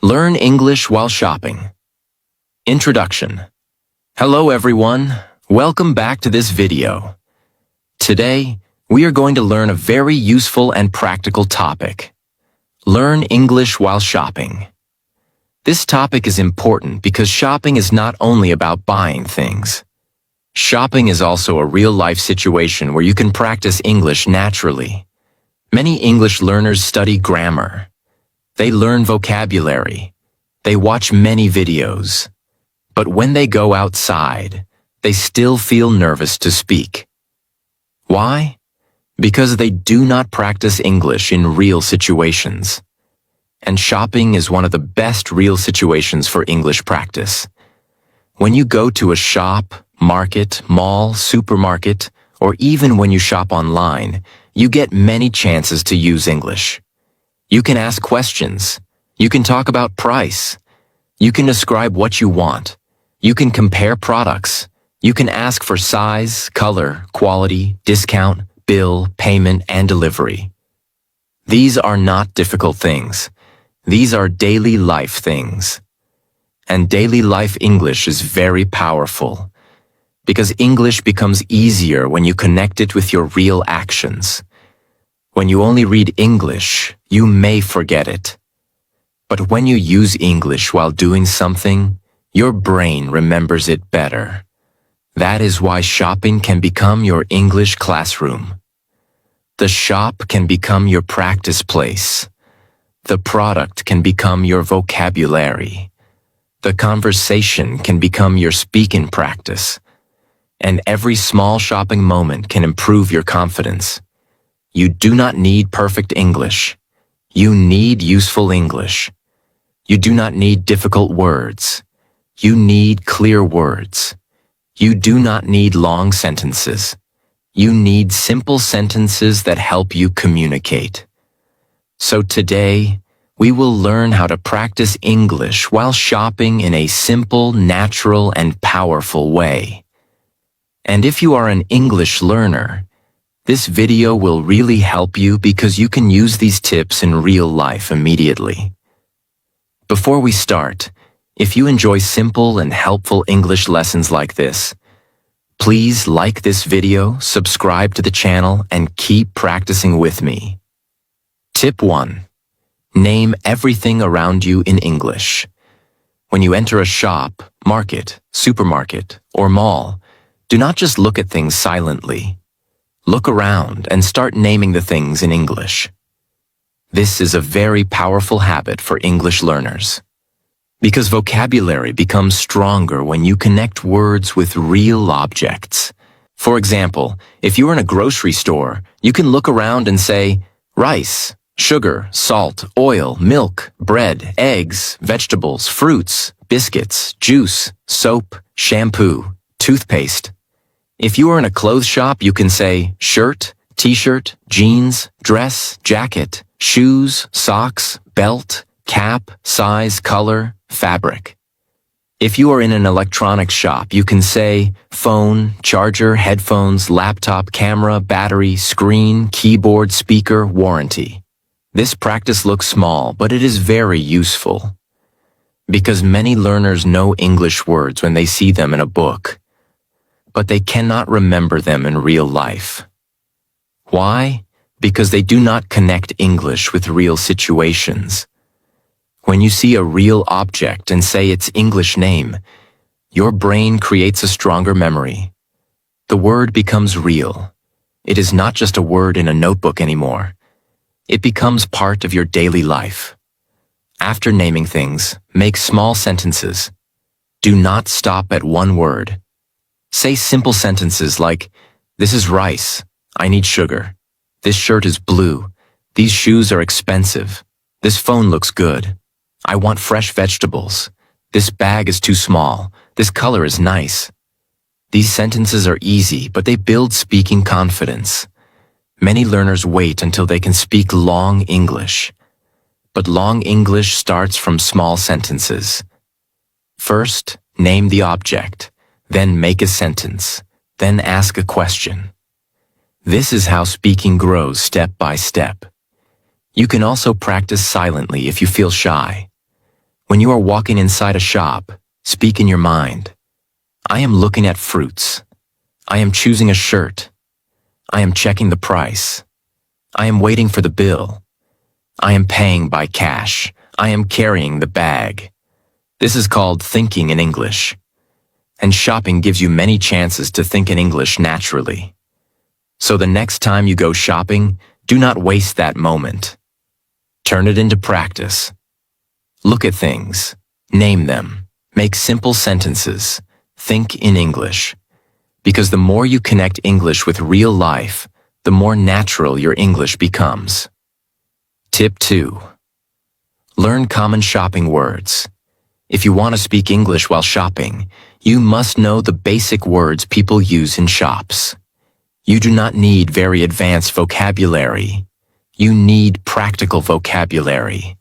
Learn English while shopping. Introduction. Hello everyone, welcome back to this video. Today, we are going to learn a very useful and practical topic. Learn English while shopping. This topic is important because shopping is not only about buying things. Shopping is also a real-life situation where you can practice English naturally. Many English learners study grammar. They learn vocabulary. They watch many videos. But when they go outside, they still feel nervous to speak. Why? Because they do not practice English in real situations. And shopping is one of the best real situations for English practice. When you go to a shop, market, mall, supermarket, or even when you shop online, you get many chances to use English. You can ask questions. You can talk about price. You can describe what you want. You can compare products. You can ask for size, color, quality, discount, bill, payment, and delivery. These are not difficult things. These are daily life things. And daily life English is very powerful because English becomes easier when you connect it with your real actions. When you only read English, you may forget it. But when you use English while doing something, your brain remembers it better. That is why shopping can become your English classroom. The shop can become your practice place. The product can become your vocabulary. The conversation can become your speaking practice. And every small shopping moment can improve your confidence. You do not need perfect English. You need useful English. You do not need difficult words. You need clear words. You do not need long sentences. You need simple sentences that help you communicate. So today, we will learn how to practice English while shopping in a simple, natural, and powerful way. And if you are an English learner, this video will really help you because you can use these tips in real life immediately. Before we start, if you enjoy simple and helpful English lessons like this, please like this video, subscribe to the channel, and keep practicing with me. Tip 1. Name everything around you in English. When you enter a shop, market, supermarket, or mall, do not just look at things silently. Look around and start naming the things in English. This is a very powerful habit for English learners. Because vocabulary becomes stronger when you connect words with real objects. For example, if you're in a grocery store, you can look around and say, rice, sugar, salt, oil, milk, bread, eggs, vegetables, fruits, biscuits, juice, soap, shampoo, toothpaste. If you are in a clothes shop, you can say shirt, t-shirt, jeans, dress, jacket, shoes, socks, belt, cap, size, color, fabric. If you are in an electronics shop, you can say phone, charger, headphones, laptop, camera, battery, screen, keyboard, speaker, warranty. This practice looks small, but it is very useful. Because many learners know English words when they see them in a book, but they cannot remember them in real life. Why? Because they do not connect English with real situations. When you see a real object and say its English name, your brain creates a stronger memory. The word becomes real. It is not just a word in a notebook anymore. It becomes part of your daily life. After naming things, make small sentences. Do not stop at one word. Say simple sentences like, this is rice, I need sugar. This shirt is blue. These shoes are expensive. This phone looks good. I want fresh vegetables. This bag is too small. This color is nice. These sentences are easy, but they build speaking confidence. Many learners wait until they can speak long English. But long English starts from small sentences. First, name the object. Then make a sentence. Then ask a question. This is how speaking grows step by step. You can also practice silently if you feel shy. When you are walking inside a shop, speak in your mind. I am looking at fruits. I am choosing a shirt. I am checking the price. I am waiting for the bill. I am paying by cash. I am carrying the bag. This is called thinking in English. And shopping gives you many chances to think in English naturally. So the next time you go shopping, do not waste that moment. Turn it into practice. Look at things. Name them. Make simple sentences. Think in English. Because the more you connect English with real life, the more natural your English becomes. Tip 2. Learn common shopping words. If you want to speak English while shopping, you must know the basic words people use in shops. You do not need very advanced vocabulary. You need practical vocabulary.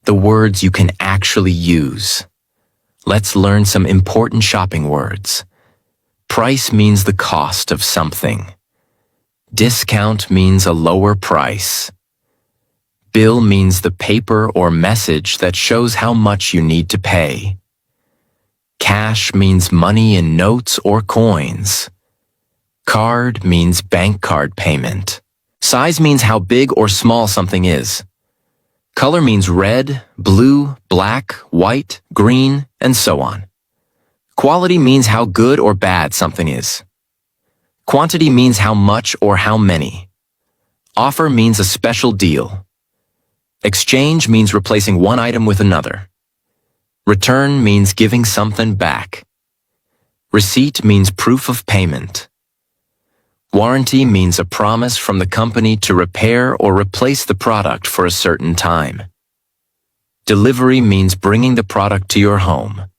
The words you can actually use. Let's learn some important shopping words. Price means the cost of something. Discount means a lower price. Bill means the paper or message that shows how much you need to pay. Cash means money in notes or coins. Card means bank card payment. Size means how big or small something is. Color means red, blue, black, white, green, and so on. Quality means how good or bad something is. Quantity means how much or how many. Offer means a special deal. Exchange means replacing one item with another. Return means giving something back. Receipt means proof of payment. Warranty means a promise from the company to repair or replace the product for a certain time. Delivery means bringing the product to your home.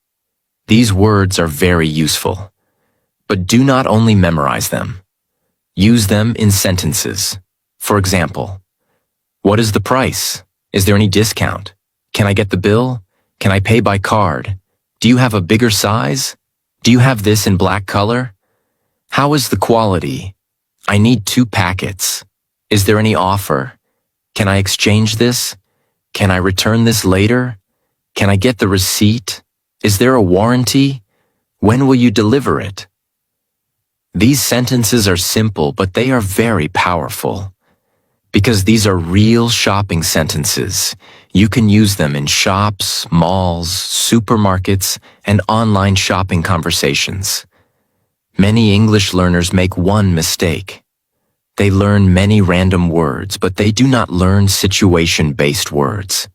These words are very useful. But do not only memorize them. Use them in sentences. For example, what is the price? Is there any discount? Can I get the bill? Can I pay by card? Do you have a bigger size? Do you have this in black color? How is the quality? I need 2 packets. Is there any offer? Can I exchange this? Can I return this later? Can I get the receipt? Is there a warranty? When will you deliver it? These sentences are simple, but they are very powerful. Because these are real shopping sentences, you can use them in shops, malls, supermarkets, and online shopping conversations. Many English learners make one mistake. They learn many random words, but they do not learn situation-based words.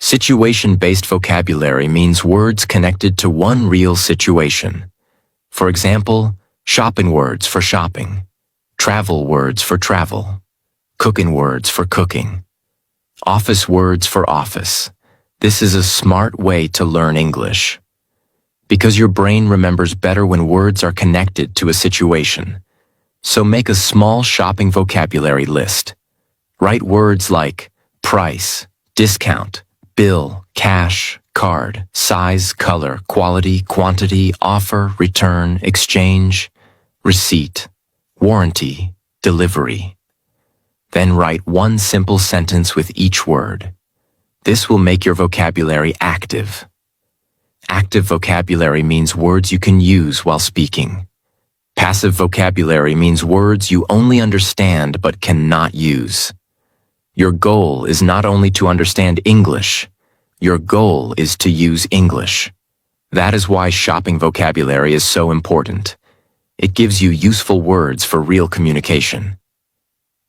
Situation-based vocabulary means words connected to one real situation. For example, shopping words for shopping, travel words for travel, cooking words for cooking, office words for office. This is a smart way to learn English. Because your brain remembers better when words are connected to a situation. So make a small shopping vocabulary list. Write words like price, discount, bill, cash, card, size, color, quality, quantity, offer, return, exchange, receipt, warranty, delivery. Then write one simple sentence with each word. This will make your vocabulary active. Active vocabulary means words you can use while speaking. Passive vocabulary means words you only understand but cannot use. Your goal is not only to understand English, your goal is to use English. That is why shopping vocabulary is so important. It gives you useful words for real communication.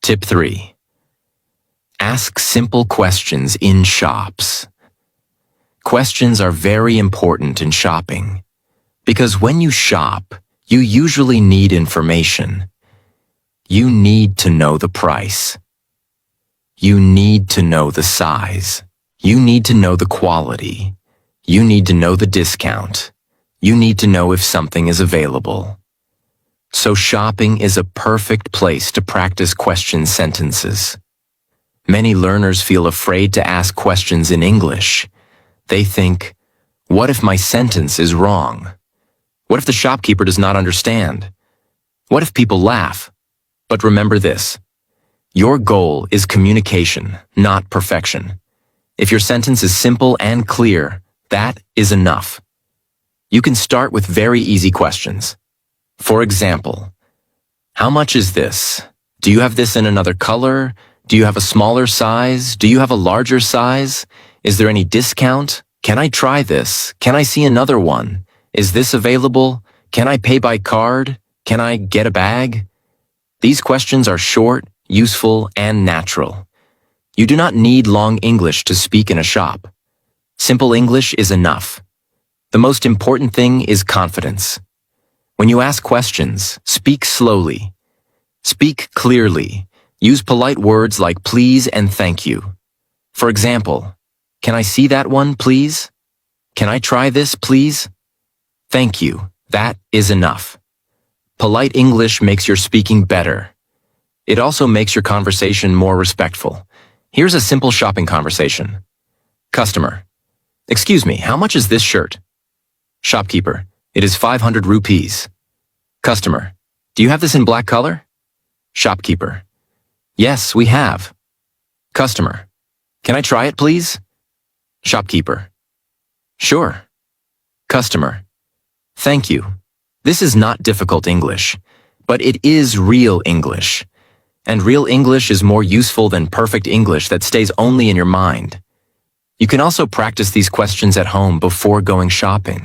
Tip 3. Ask simple questions in shops. Questions are very important in shopping. Because when you shop, you usually need information. You need to know the price. You need to know the size. You need to know the quality. You need to know the discount. You need to know if something is available. So shopping is a perfect place to practice question sentences. Many learners feel afraid to ask questions in English. They think, what if my sentence is wrong? What if the shopkeeper does not understand? What if people laugh? But remember this. Your goal is communication, not perfection. If your sentence is simple and clear, That is enough. You can start with very easy questions. For example, how much is this? Do you have this in another color? Do you have a smaller size? Do you have a larger size? Is there any discount? Can I try this? Can I see another one? Is this available? Can I pay by card? Can I get a bag? These questions are short, useful, and natural. You do not need long English to speak in a shop. Simple English is enough. The most important thing is confidence. When you ask questions, speak slowly. Speak clearly. Use polite words like please and thank you. For example, can I see that one, please? Can I try this, please? Thank you. That is enough. Polite English makes your speaking better. It also makes your conversation more respectful. Here's a simple shopping conversation. Customer: excuse me, how much is this shirt? Shopkeeper: it is 500 rupees. Customer: do you have this in black color? Shopkeeper: yes, we have. Customer: can I try it, please? Shopkeeper: sure. Customer: thank you. This is not difficult English, but it is real English. And real English is more useful than perfect English that stays only in your mind. You can also practice these questions at home before going shopping.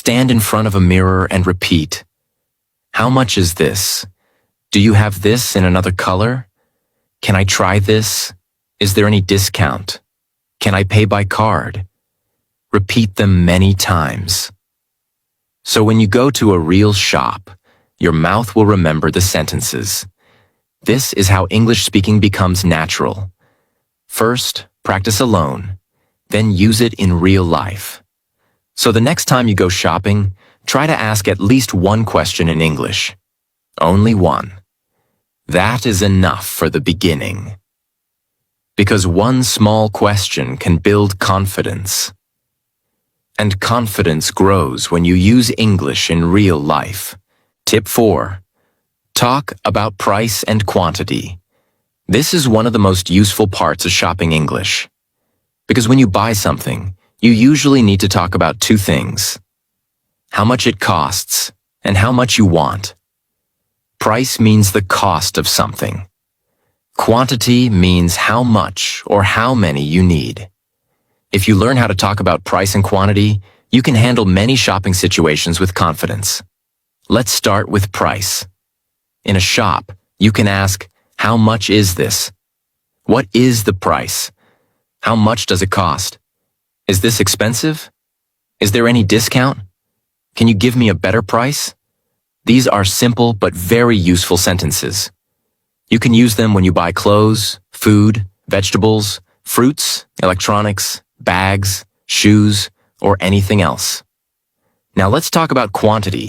Stand in front of a mirror and repeat. How much is this? Do you have this in another color? Can I try this? Is there any discount? Can I pay by card? Repeat them many times. So when you go to a real shop, your mouth will remember the sentences. This is how English speaking becomes natural. First, practice alone, then use it in real life. So the next time you go shopping, try to ask at least one question in English. Only one. That is enough for the beginning. Because one small question can build confidence. And confidence grows when you use English in real life. Tip 4. Talk about price and quantity. This is one of the most useful parts of shopping English. Because when you buy something, you usually need to talk about two things: how much it costs and how much you want. Price means the cost of something. Quantity means how much or how many you need. If you learn how to talk about price and quantity, you can handle many shopping situations with confidence. Let's start with price. In a shop, you can ask, how much is this? What is the price? How much does it cost? Is this expensive? Is there any discount? Can you give me a better price? These are simple but very useful sentences. You can use them when you buy clothes, food, vegetables, fruits, electronics, bags, shoes, or anything else. Now let's talk about quantity.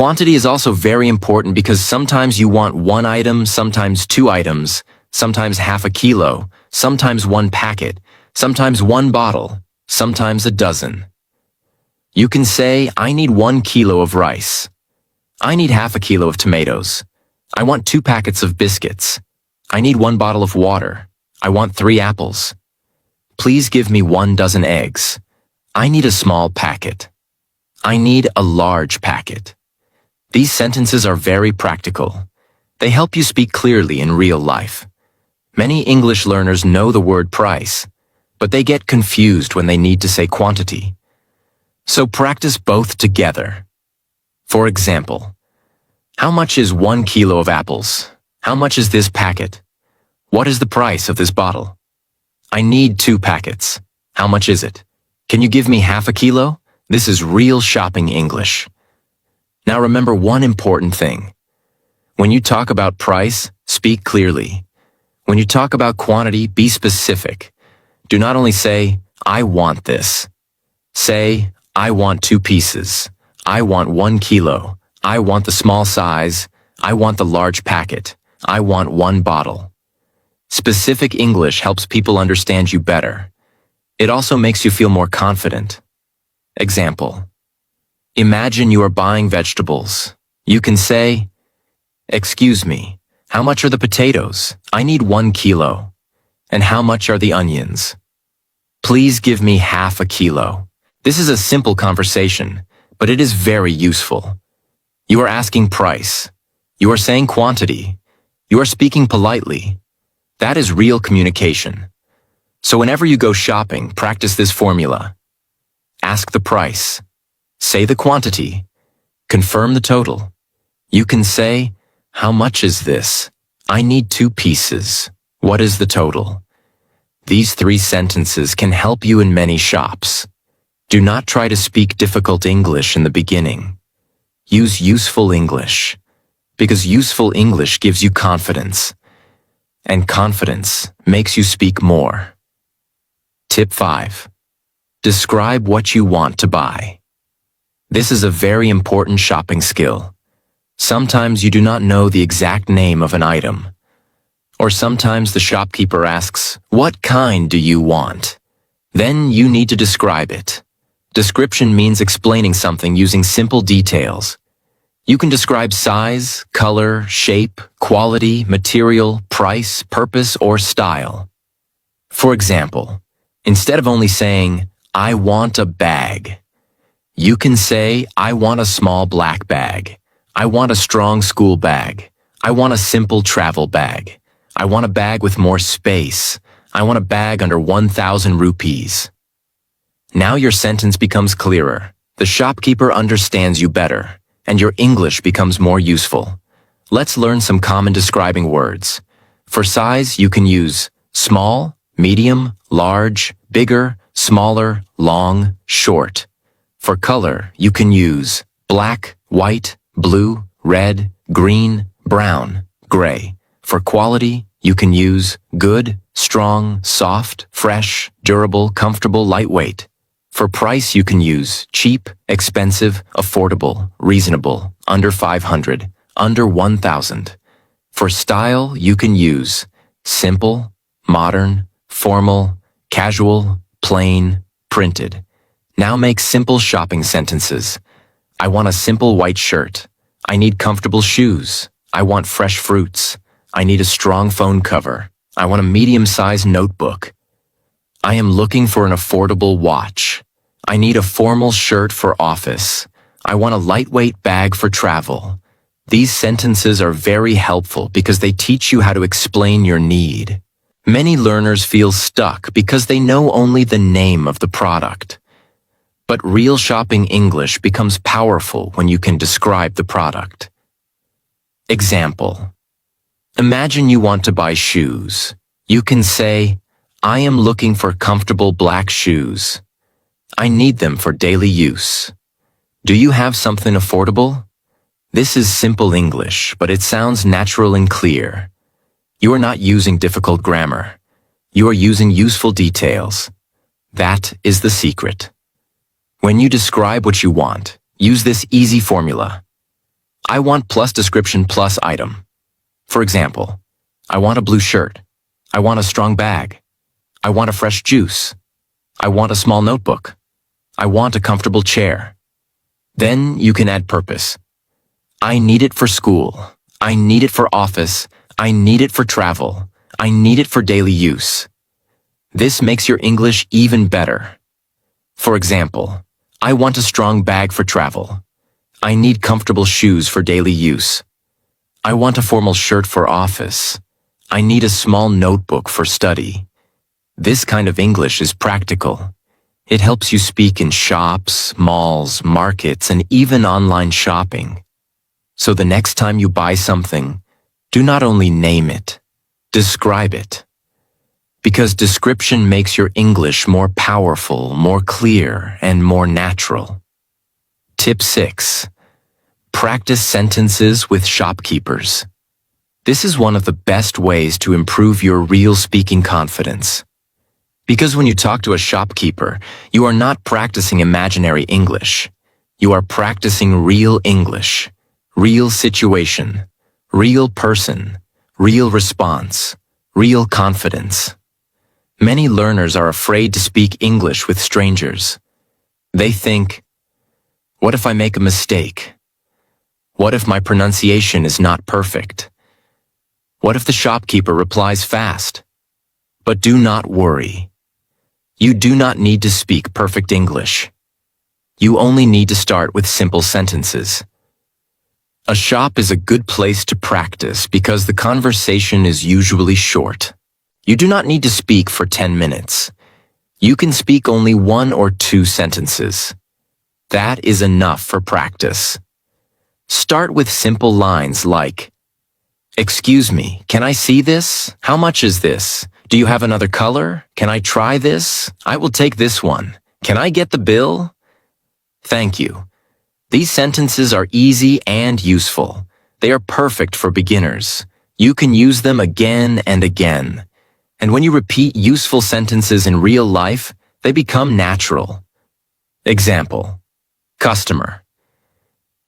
Quantity is also very important because sometimes you want one item, sometimes two items, sometimes half a kilo, sometimes one packet, sometimes one bottle, sometimes a dozen. You can say, I need 1 kilo of rice. I need half a kilo of tomatoes. I want 2 packets of biscuits. I need 1 bottle of water. I want 3 apples. Please give me 1 dozen eggs. I need a small packet. I need a large packet. These sentences are very practical. They help you speak clearly in real life. Many English learners know the word price, but they get confused when they need to say quantity. So practice both together. For example, how much is 1 kilo of apples? How much is this packet? What is the price of this bottle? I need 2 packets. How much is it? Can you give me half a kilo? This is real shopping English. Now remember one important thing. When you talk about price, speak clearly. When you talk about quantity, be specific. Do not only say, I want this. Say, I want 2 pieces. I want 1 kilo. I want the small size. I want the large packet. I want 1 bottle. Specific English helps people understand you better. It also makes you feel more confident. Example. Imagine you are buying vegetables. You can say, excuse me, how much are the potatoes? I need 1 kilo. And how much are the onions? Please give me half a kilo. This is a simple conversation, but it is very useful. You are asking price. You are saying quantity. You are speaking politely. That is real communication. So whenever you go shopping, practice this formula. Ask the price. Say the quantity. Confirm the total. You can say, "How much is this? I need 2 pieces. What is the total?" These 3 sentences can help you in many shops. Do not try to speak difficult English in the beginning. Use useful English, because useful English gives you confidence, and confidence makes you speak more. Tip 5. Describe what you want to buy. This is a very important shopping skill. Sometimes you do not know the exact name of an item. Or sometimes the shopkeeper asks, "What kind do you want?" Then you need to describe it. Description means explaining something using simple details. You can describe size, color, shape, quality, material, price, purpose, or style. For example, instead of only saying, "I want a bag," you can say, "I want a small black bag. I want a strong school bag. I want a simple travel bag. I want a bag with more space. I want a bag under 1,000 rupees." Now your sentence becomes clearer. The shopkeeper understands you better, and your English becomes more useful. Let's learn some common describing words. For size, you can use small, medium, large, bigger, smaller, long, short. For color, you can use black, white, blue, red, green, brown, gray. For quality, you can use good, strong, soft, fresh, durable, comfortable, lightweight. For price, you can use cheap, expensive, affordable, reasonable, under 500, under 1,000. For style, you can use simple, modern, formal, casual, plain, printed. Now make simple shopping sentences. I want a simple white shirt. I need comfortable shoes. I want fresh fruits. I need a strong phone cover. I want a medium-sized notebook. I am looking for an affordable watch. I need a formal shirt for office. I want a lightweight bag for travel. These sentences are very helpful because they teach you how to explain your need. Many learners feel stuck because they know only the name of the product. But real shopping English becomes powerful when you can describe the product. Example. Imagine you want to buy shoes. You can say, "I am looking for comfortable black shoes. I need them for daily use. Do you have something affordable?" This is simple English, but it sounds natural and clear. You are not using difficult grammar. You are using useful details. That is the secret. When you describe what you want, use this easy formula. I want plus description plus item. For example, I want a blue shirt. I want a strong bag. I want a fresh juice. I want a small notebook. I want a comfortable chair. Then you can add purpose. I need it for school. I need it for office. I need it for travel. I need it for daily use. This makes your English even better. For example, I want a strong bag for travel. I need comfortable shoes for daily use. I want a formal shirt for office. I need a small notebook for study. This kind of English is practical. It helps you speak in shops, malls, markets, and even online shopping. So the next time you buy something, do not only name it, describe it. Because description makes your English more powerful, more clear, and more natural. Tip 6. Practice sentences with shopkeepers. This is one of the best ways to improve your real speaking confidence. Because when you talk to a shopkeeper, you are not practicing imaginary English. You are practicing real English, real situation, real person, real response, real confidence. Many learners are afraid to speak English with strangers. They think, what if I make a mistake? What if my pronunciation is not perfect? What if the shopkeeper replies fast? But do not worry. You do not need to speak perfect English. You only need to start with simple sentences. A shop is a good place to practice because the conversation is usually short. You do not need to speak for 10 minutes. You can speak only 1 or 2 sentences. That is enough for practice. Start with simple lines like, "Excuse me, can I see this? How much is this? Do you have another color? Can I try this? I will take this one. Can I get the bill? Thank you." These sentences are easy and useful. They are perfect for beginners. You can use them again and again. And when you repeat useful sentences in real life, they become natural. Example: Customer: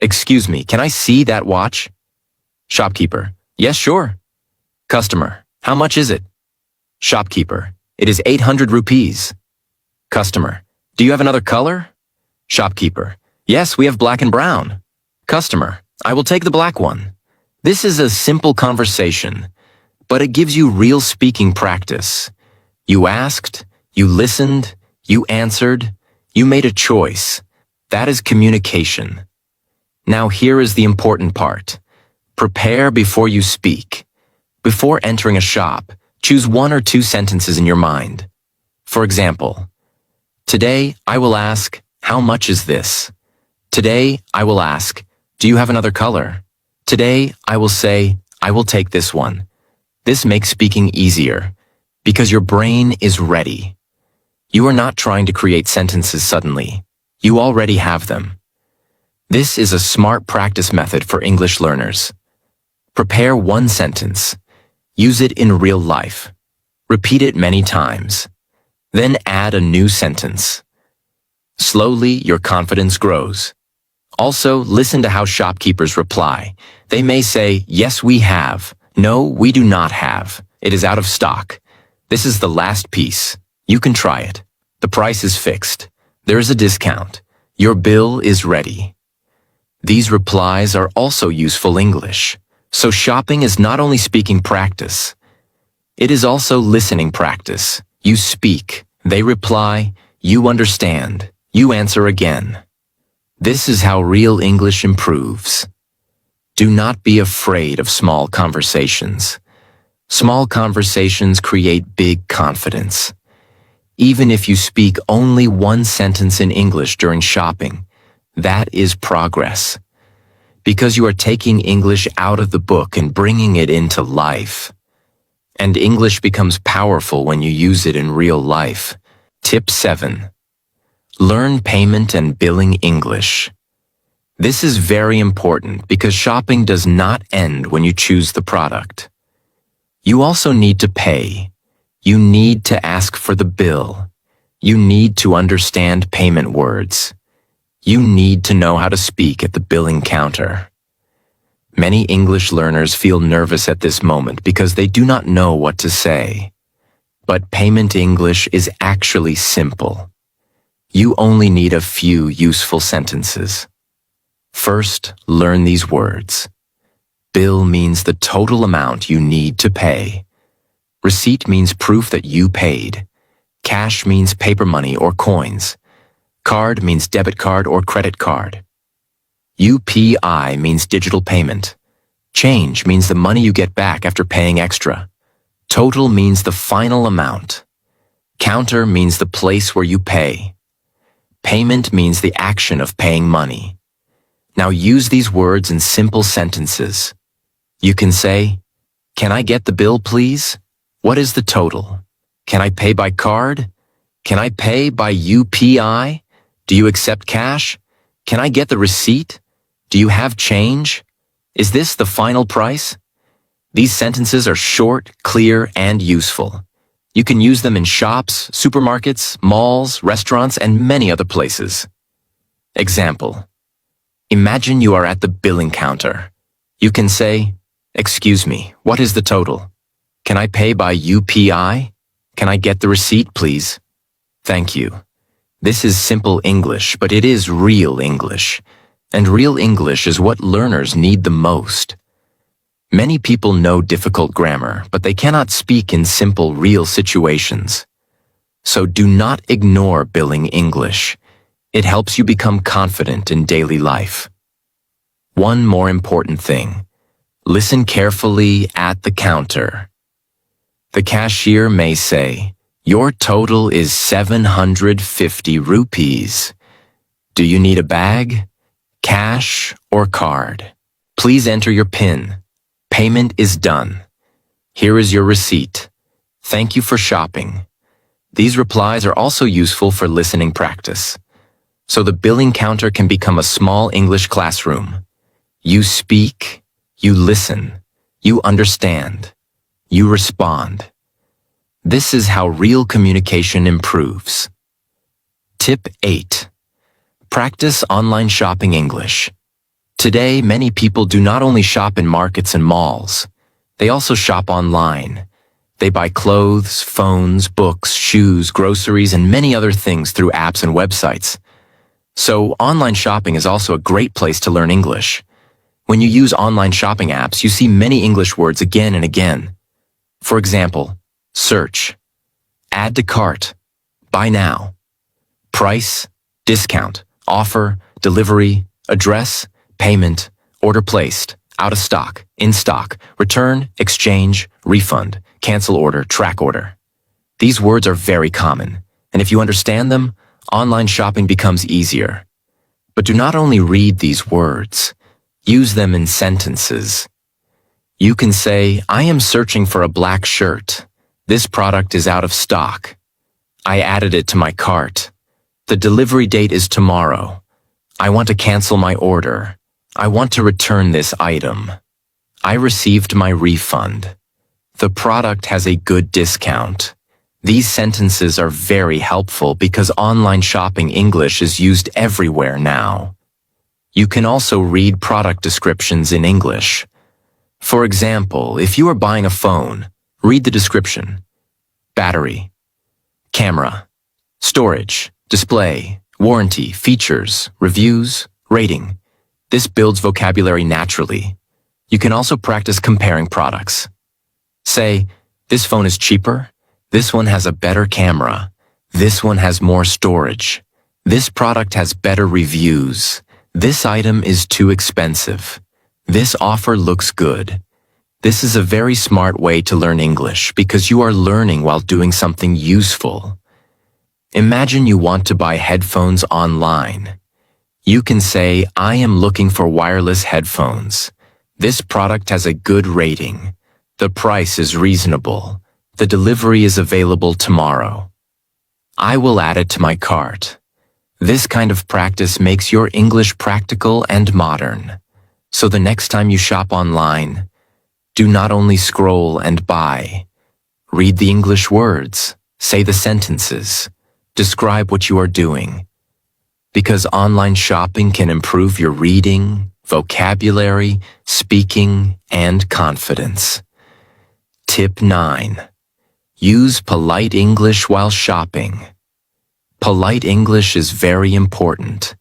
"Excuse me, can I see that watch?" Shopkeeper: "Yes, sure." Customer: "How much is it?" Shopkeeper: "It is 800 rupees." Customer: "Do you have another color?" Shopkeeper: "Yes, we have black and brown." Customer: "I will take the black one." This is a simple conversation, but it gives you real speaking practice. You asked, you listened, you answered, you made a choice. That is communication. Now here is the important part. Prepare before you speak. Before entering a shop, choose 1 or 2 sentences in your mind. For example, today I will ask, "How much is this?" Today I will ask, "Do you have another color?" Today I will say, "I will take this one." This makes speaking easier because your brain is ready. You are not trying to create sentences suddenly. You already have them. This is a smart practice method for English learners. Prepare 1 sentence. Use it in real life. Repeat it many times. Then add a new sentence. Slowly, your confidence grows. Also, listen to how shopkeepers reply. They may say, "Yes, we have." "No, we do not have. It is out of stock." "This is the last piece. You can try it." "The price is fixed." "There is a discount." "Your bill is ready." These replies are also useful English. So shopping is not only speaking practice. It is also listening practice. You speak, they reply, you understand, you answer again. This is how real English improves. Do not be afraid of small conversations. Small conversations create big confidence. Even if you speak only 1 sentence in English during shopping, that is progress. Because you are taking English out of the book and bringing it into life. And English becomes powerful when you use it in real life. Tip 7. Learn payment and billing English. This is very important because shopping does not end when you choose the product. You also need to pay. You need to ask for the bill. You need to understand payment words. You need to know how to speak at the billing counter. Many English learners feel nervous at this moment because they do not know what to say. But payment English is actually simple. You only need a few useful sentences. First, learn these words. Bill means the total amount you need to pay. Receipt means proof that you paid. Cash means paper money or coins. Card means debit card or credit card. UPI means digital payment. Change means the money you get back after paying extra. Total means the final amount. Counter means the place where you pay. Payment means the action of paying money. Now use these words in simple sentences. You can say, "Can I get the bill, please? What is the total? Can I pay by card? Can I pay by UPI? Do you accept cash? Can I get the receipt? Do you have change? Is this the final price?" These sentences are short, clear, and useful. You can use them in shops, supermarkets, malls, restaurants, and many other places. Example. Imagine you are at the billing counter. You can say, "Excuse me, what is the total? Can I pay by UPI? Can I get the receipt, please? Thank you." This is simple English, but it is real English. And real English is what learners need the most. Many people know difficult grammar, but they cannot speak in simple, real situations. So do not ignore billing English. It helps you become confident in daily life. One more important thing. Listen carefully at the counter. The cashier may say, "Your total is 750 rupees. Do you need a bag, cash, or card? Please enter your PIN. Payment is done. Here is your receipt. Thank you for shopping." These replies are also useful for listening practice. So the billing counter can become a small English classroom. You speak, you listen, you understand, you respond. This is how real communication improves. Tip 8. Practice online shopping English. Today, many people do not only shop in markets and malls, they also shop online. They buy clothes, phones, books, shoes, groceries, and many other things through apps and websites. So online shopping is also a great place to learn English. When you use online shopping apps, you see many English words again and again. For example, search, add to cart, buy now, price, discount, offer, delivery, address, payment, order placed, out of stock, in stock, return, exchange, refund, cancel order, track order. These words are very common, and if you understand them, online shopping becomes easier. But do not only read these words, use them in sentences. You can say, "I am searching for a black shirt. This product is out of stock. I added it to my cart. The delivery date is tomorrow. I want to cancel my order. I want to return this item. I received my refund. The product has a good discount." These sentences are very helpful because online shopping English is used everywhere now. You can also read product descriptions in English. For example, if you are buying a phone, read the description. Battery, camera, storage, display, warranty, features, reviews, rating. This builds vocabulary naturally. You can also practice comparing products. Say, "This phone is cheaper. This one has a better camera. This one has more storage. This product has better reviews. This item is too expensive. This offer looks good." This is a very smart way to learn English because you are learning while doing something useful. Imagine you want to buy headphones online. You can say, "I am looking for wireless headphones. This product has a good rating. The price is reasonable. The delivery is available tomorrow. I will add it to my cart." This kind of practice makes your English practical and modern. So the next time you shop online, do not only scroll and buy. Read the English words, say the sentences, describe what you are doing. Because online shopping can improve your reading, vocabulary, speaking, and confidence. Tip 9. Use polite English while shopping. Polite English is very important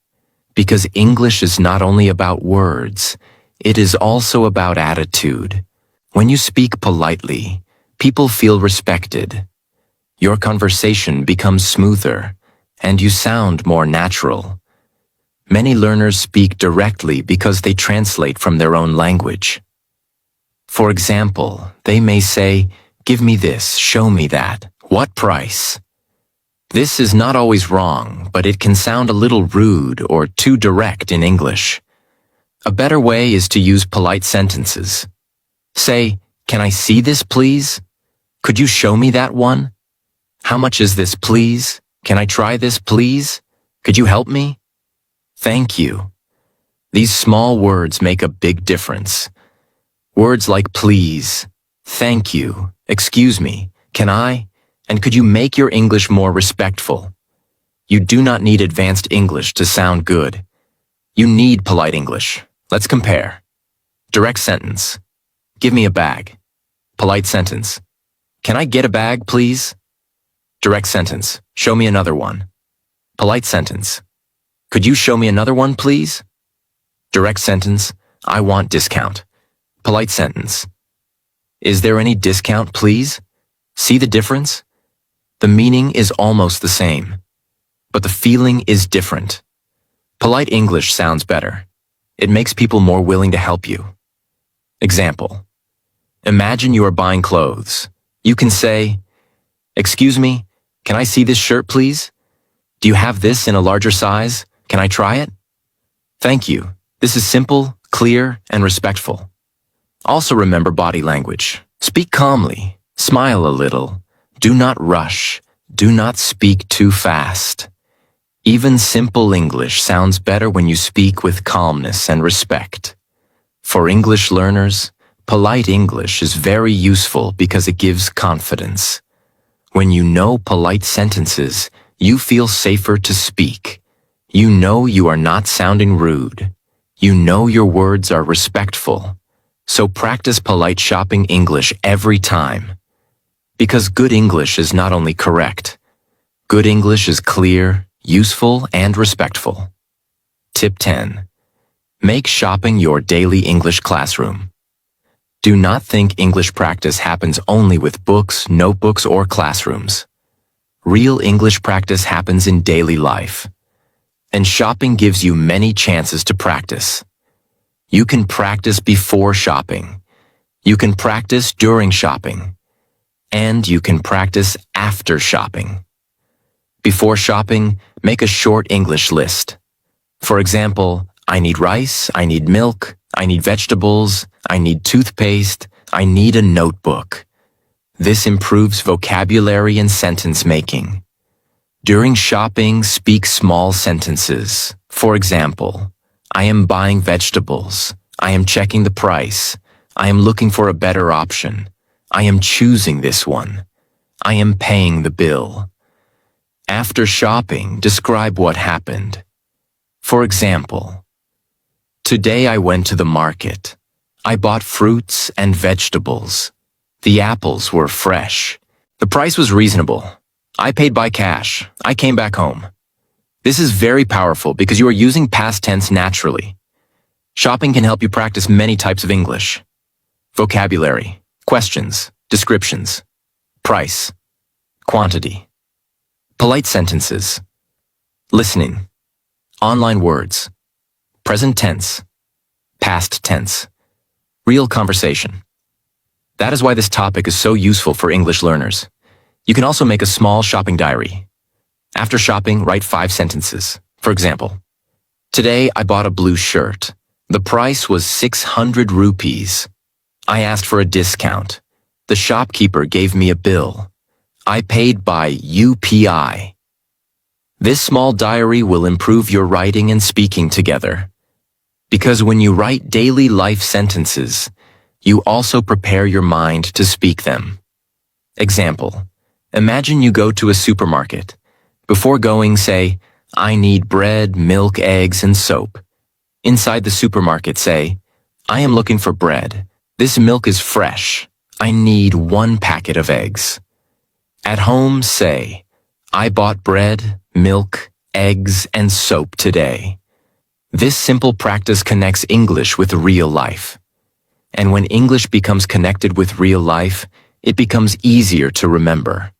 because English is not only about words, it is also about attitude. When you speak politely, people feel respected. Your conversation becomes smoother, and you sound more natural. Many learners speak directly because they translate from their own language. For example, they may say, "Give me this, show me that, what price?" This is not always wrong, but it can sound a little rude or too direct in English. A better way is to use polite sentences. Say, "Can I see this, please? Could you show me that one? How much is this, please? Can I try this, please? Could you help me? Thank you." These small words make a big difference. Words like please, thank you, excuse me, can I, and could you make your English more respectful? You do not need advanced English to sound good. You need polite English. Let's compare. Direct sentence. Give me a bag. Polite sentence. Can I get a bag, please? Direct sentence. Show me another one. Polite sentence. Could you show me another one, please? Direct sentence. I want discount. Polite sentence. Is there any discount, please? See the difference? The meaning is almost the same, but the feeling is different. Polite English sounds better. It makes people more willing to help you. Example. Imagine you are buying clothes. You can say, "Excuse me, can I see this shirt, please? Do you have this in a larger size? Can I try it?" Thank you. This is simple, clear, and respectful. Also remember body language. Speak calmly. Smile a little. Do not rush. Do not speak too fast. Even simple English sounds better when you speak with calmness and respect. For English learners, polite English is very useful because it gives confidence. When you know polite sentences, you feel safer to speak. You know you are not sounding rude. You know your words are respectful. So practice polite shopping English every time. Because good English is not only correct. Good English is clear, useful, and respectful. Tip 10. Make shopping your daily English classroom. Do not think English practice happens only with books, notebooks, or classrooms. Real English practice happens in daily life. And shopping gives you many chances to practice. You can practice before shopping. You can practice during shopping. And you can practice after shopping. Before shopping, make a short English list. For example, I need rice, I need milk, I need vegetables, I need toothpaste, I need a notebook. This improves vocabulary and sentence making. During shopping, speak small sentences. For example, I am buying vegetables. I am checking the price. I am looking for a better option. I am choosing this one. I am paying the bill. After shopping, describe what happened. For example, today I went to the market. I bought fruits and vegetables. The apples were fresh. The price was reasonable. I paid by cash. I came back home. This is very powerful because you are using past tense naturally. Shopping can help you practice many types of English. Vocabulary, questions, descriptions, price, quantity, polite sentences, listening, online words, present tense, past tense, real conversation. That is why this topic is so useful for English learners. You can also make a small shopping diary. After shopping, write 5 sentences. For example, today I bought a blue shirt. The price was 600 rupees. I asked for a discount. The shopkeeper gave me a bill. I paid by UPI. This small diary will improve your writing and speaking together. Because when you write daily life sentences, you also prepare your mind to speak them. Example, imagine you go to a supermarket. Before going, say, I need bread, milk, eggs, and soap. Inside the supermarket, say, I am looking for bread. This milk is fresh. I need 1 packet of eggs. At home, say, I bought bread, milk, eggs, and soap today. This simple practice connects English with real life. And when English becomes connected with real life, it becomes easier to remember.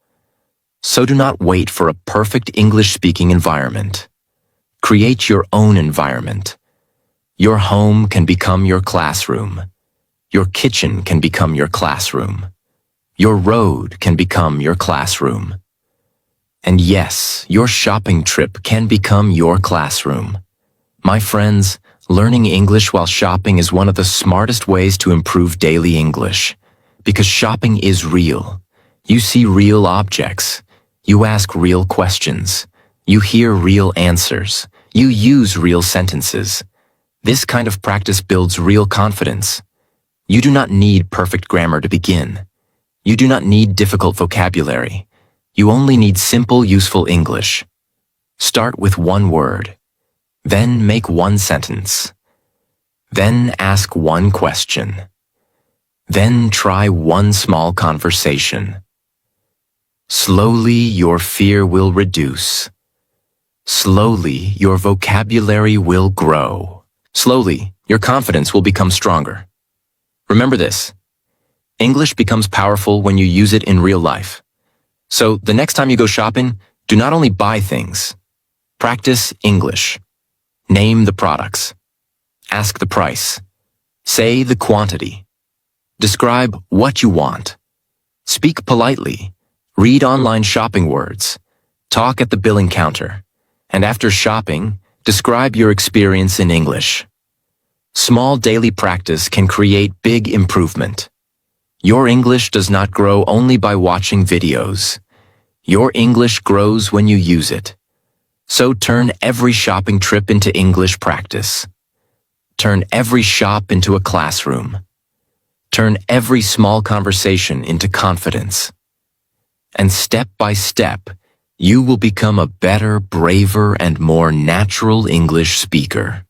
So do not wait for a perfect English-speaking environment. Create your own environment. Your home can become your classroom. Your kitchen can become your classroom. Your road can become your classroom. And yes, your shopping trip can become your classroom. My friends, learning English while shopping is one of the smartest ways to improve daily English. Because shopping is real. You see real objects. You ask real questions. You hear real answers. You use real sentences. This kind of practice builds real confidence. You do not need perfect grammar to begin. You do not need difficult vocabulary. You only need simple, useful English. Start with 1 word. Then make 1 sentence. Then ask 1 question. Then try 1 small conversation. Slowly, your fear will reduce. Slowly, your vocabulary will grow. Slowly, your confidence will become stronger. Remember this. English becomes powerful when you use it in real life. So the next time you go shopping, do not only buy things. Practice English. Name the products. Ask the price. Say the quantity. Describe what you want. Speak politely. Read online shopping words. Talk at the billing counter. And after shopping, describe your experience in English. Small daily practice can create big improvement. Your English does not grow only by watching videos. Your English grows when you use it. So turn every shopping trip into English practice. Turn every shop into a classroom. Turn every small conversation into confidence. And step by step, you will become a better, braver, and more natural English speaker.